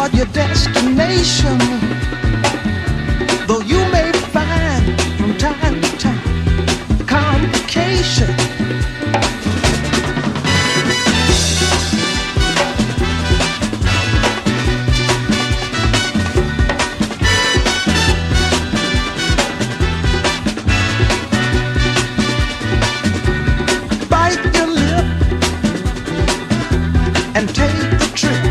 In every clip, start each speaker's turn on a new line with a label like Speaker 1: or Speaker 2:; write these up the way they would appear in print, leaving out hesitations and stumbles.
Speaker 1: toward your destination. Though you may find from time to time complication. Bite your lip and take the trip.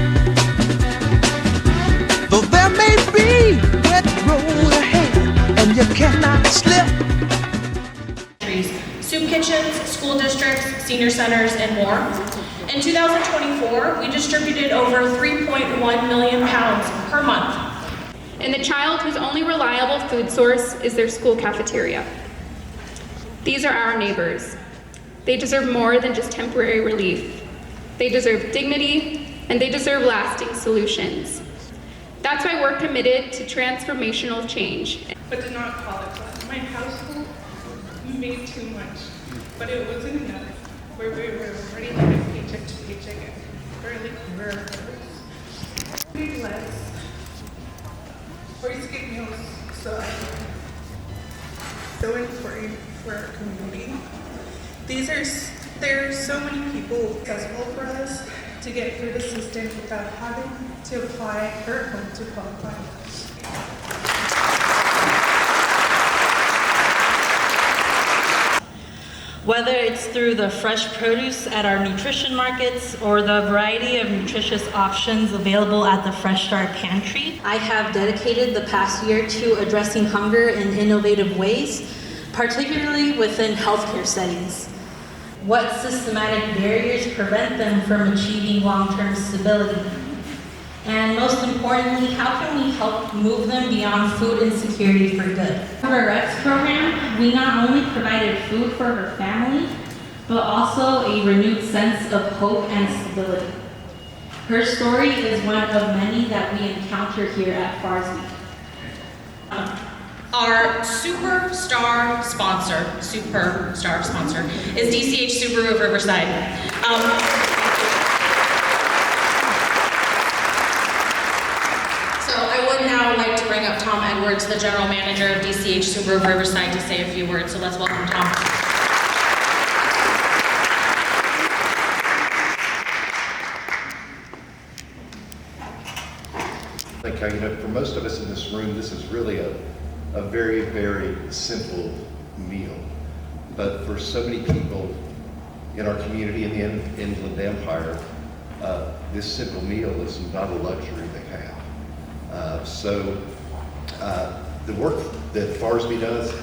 Speaker 1: Though there may be wet road ahead and you cannot slip.
Speaker 2: Soup kitchens, school districts, senior centers, and more. In 2024, we distributed over 3.1 million pounds per month.
Speaker 3: And the child whose only reliable food source is their school cafeteria. These are our neighbors. They deserve more than just temporary relief. They deserve dignity, and they deserve lasting solutions. That's why we're committed to transformational change.
Speaker 4: But did not call it that. My household made too much, but it wasn't enough. Where we were already living paycheck to paycheck and barely cover our bills. We need less. Or you skip meals, so important for our community. There are so many people accessible for us to get food assistance without having to apply or home to qualify.
Speaker 5: Whether it's through the fresh produce at our nutrition markets or the variety of nutritious options available at the Fresh Start Pantry, I have dedicated the past year to addressing hunger in innovative ways, particularly within healthcare settings. What systematic barriers prevent them from achieving long-term stability? And most importantly, how can we help move them beyond food insecurity for good? Through our REX program, we not only provided food for her family, but also a renewed sense of hope and stability. Her story is one of many that we encounter here at Farsby.
Speaker 2: Our superstar sponsor is DCH Subaru of Riverside. So I would now like to bring up Tom Edwards, the general manager of DCH Subaru of Riverside, to say a few words. So let's welcome Tom.
Speaker 6: I think, for most of us in this room, this is really a very, very simple meal. But for so many people in our community in the Inland Empire, this simple meal is not a luxury they have. The work that Farsby does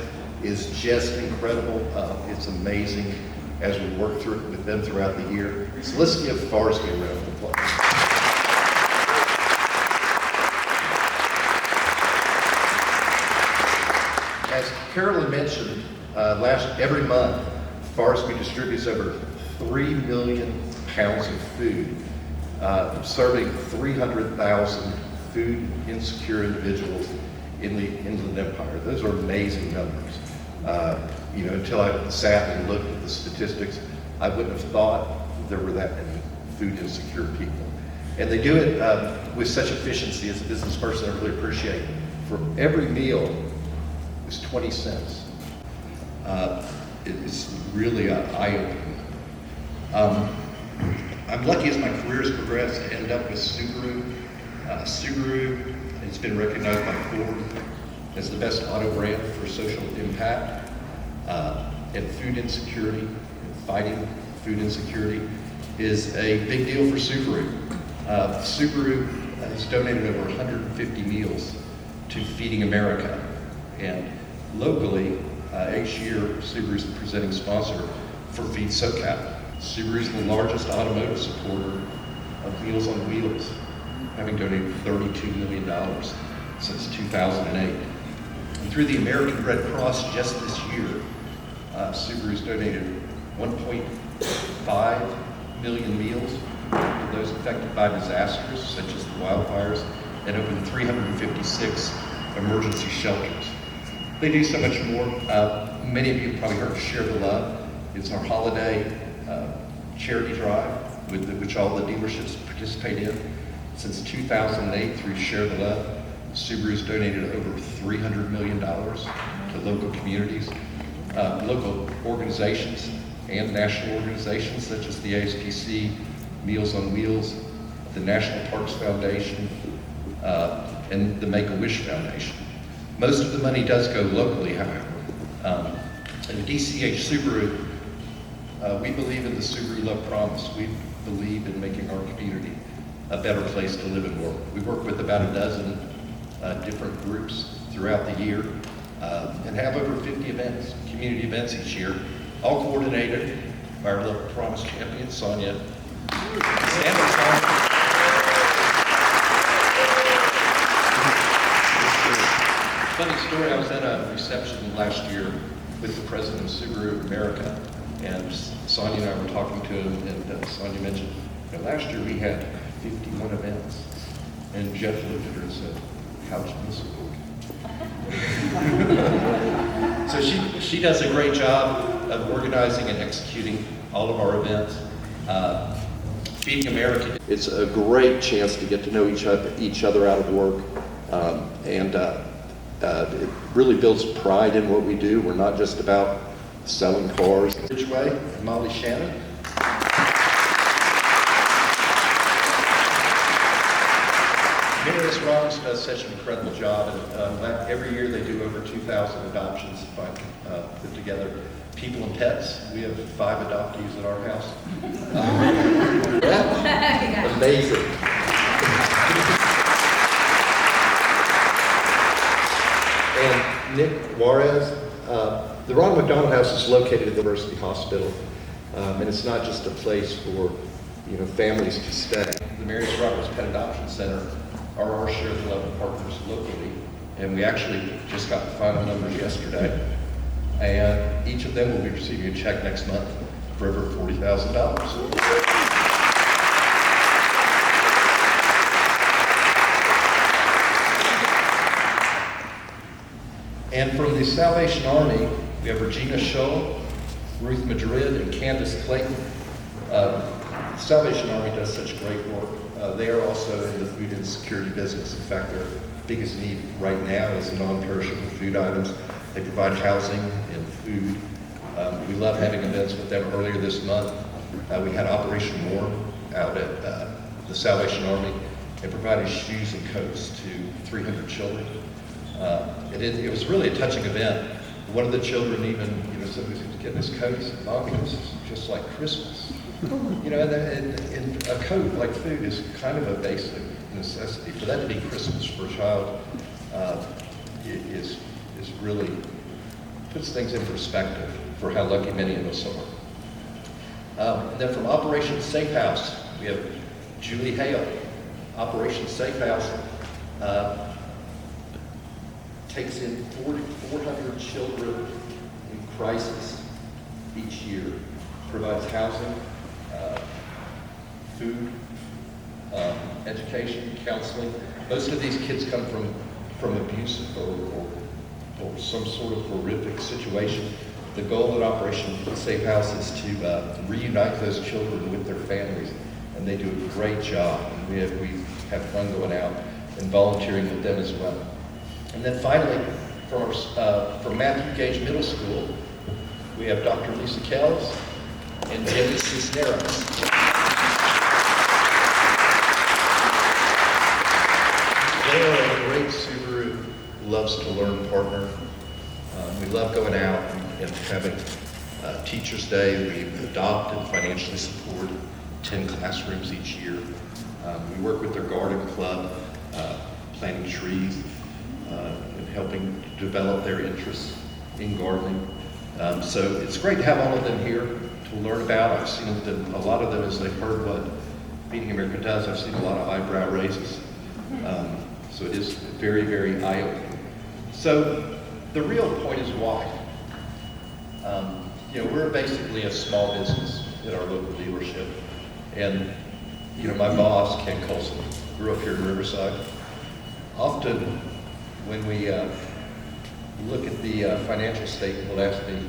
Speaker 6: is just incredible. It's amazing as we work through it with them throughout the year. So let's give Farsby a round of applause. As Carolyn mentioned, every month, Farsby distributes over 3 million pounds of food, serving 300,000 food insecure individuals in the Inland Empire. Those are amazing numbers. Until I sat and looked at the statistics, I wouldn't have thought there were that many food insecure people. And they do it with such efficiency. As a business person, I really appreciate it. For every meal, it's 20 cents. It's really eye-opening. I'm lucky as my career has progressed to end up with Subaru. Subaru has been recognized by Ford as the best auto brand for social impact and food insecurity. And fighting food insecurity is a big deal for Subaru. Subaru has donated over 150 meals to Feeding America. And locally, each year, Subaru is the presenting sponsor for Feed SoCal. Subaru is the largest automotive supporter of Meals on Wheels, having donated $32 million since 2008. And through the American Red Cross just this year, Subaru has donated 1.5 million meals to those affected by disasters, such as the wildfires, and opened 356 emergency shelters. They do so much more. Many of you have probably heard of Share the Love. It's our holiday charity drive, which all the dealerships participate in. It's Since 2008, through Share the Love, Subaru's donated over $300 million to local communities, local organizations, and national organizations such as the ASPC, Meals on Wheels, the National Parks Foundation, and the Make-A-Wish Foundation. Most of the money does go locally, however. And DCH Subaru, we believe in the Subaru Love Promise. We believe in making our community a better place to live and work. We work with about a dozen different groups throughout the year and have over 50 events, community events each year, all coordinated by our Love Promise champion, Sonia. Stand up, Sonia. Funny story, I was at a reception last year with the president of Subaru of America, and Sonia and I were talking to him, and Sonia mentioned, last year we had 51 events, and Jeff looked at her and said, how'd you miss a week? So she does a great job of organizing and executing all of our events. Feeding America. It's a great chance to get to know each other out of work, and it really builds pride in what we do. We're not just about selling cars. Ridgeway and Molly Shannon. Mary's Rollins does such an incredible job, and every year they do over 2,000 adoptions if I put together people and pets. We have 5 adoptees at our house. Yeah. Amazing. And Nick Juarez, the Ronald McDonald House is located at the University Hospital, and it's not just a place for families to stay. The Mary's Roberts Pet Adoption Center are our Share the Love partners locally, and we actually just got the final numbers yesterday, and each of them will be receiving a check next month for over $40,000. And from the Salvation Army, we have Regina Scholl, Ruth Madrid, and Candace Clayton. The Salvation Army does such great work. They are also in the food insecurity business. In fact, their biggest need right now is non-perishable food items. They provide housing and food. We love having events with them. Earlier this month, we had Operation Warm out at the Salvation Army and provided shoes and coats to 300 children. It was really a touching event. One of the children even, said, "He's getting his coat." He said, "Mommy, this is just like Christmas." And a coat, like food, is kind of a basic necessity. For that to be Christmas for a child is really puts things in perspective for how lucky many of us are. And then from Operation Safe House, we have Julie Hale. Operation Safe House takes in 400 children in crisis each year, provides housing, food, education, counseling. Most of these kids come from abusive or some sort of horrific situation. The goal at Operation Safe House is to reunite those children with their families, and they do a great job. And we have fun going out and volunteering with them as well. And then finally, from Matthew Gage Middle School, we have Dr. Lisa Kells and Jenny Cisneros. They are a great Subaru Loves to Learn partner. We love going out and having Teachers Day. We adopt and financially support 10 classrooms each year. We work with their garden club, planting trees, and helping develop their interests in gardening. So it's great to have all of them here to learn about. I've seen a lot of them, as they've heard what Feeding America does, I've seen a lot of eyebrow raises. So it is very, very eye-opening. So the real point is why. We're basically a small business at our local dealership. And, my boss, Ken Colson, grew up here in Riverside. Often when we look at the financial statement, he'll ask me,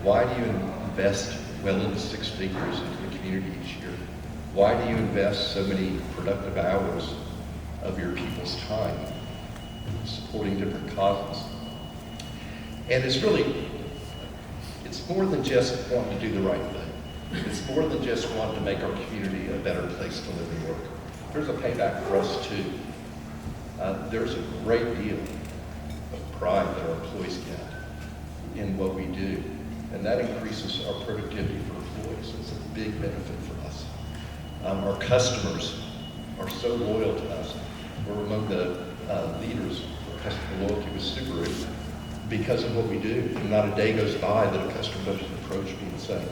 Speaker 6: why do you invest well into 6 figures into the community each year? Why do you invest so many productive hours of your people's time supporting different causes? And it's more than just wanting to do the right thing. It's more than just wanting to make our community a better place to live and work. There's a payback for us too. There's a great deal of pride that our employees get in what we do, and that increases our productivity for employees. It's a big benefit for us. Our customers are so loyal to us. We're among the leaders for customer loyalty with Subaru because of what we do. And not a day goes by that a customer doesn't approach me and say,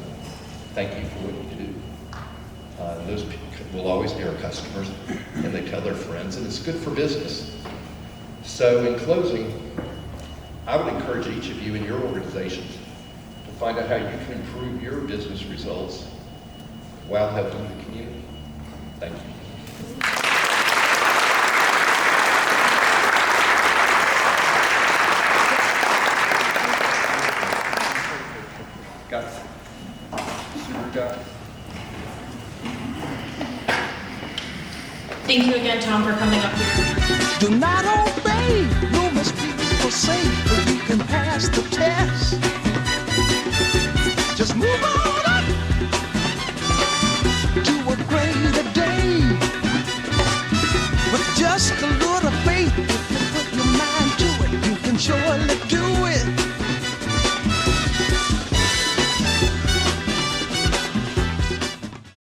Speaker 6: thank you for what you do. And those people will always be our customers, and they tell their friends, and it's good for business. So in closing, I would encourage each of you in your organizations to find out how you can improve your business results while helping the community. Thank you. Got it. Super guy.
Speaker 2: Thank you again, Tom, for coming up here.
Speaker 1: Do not obey, no must be forsake, but you can pass the test.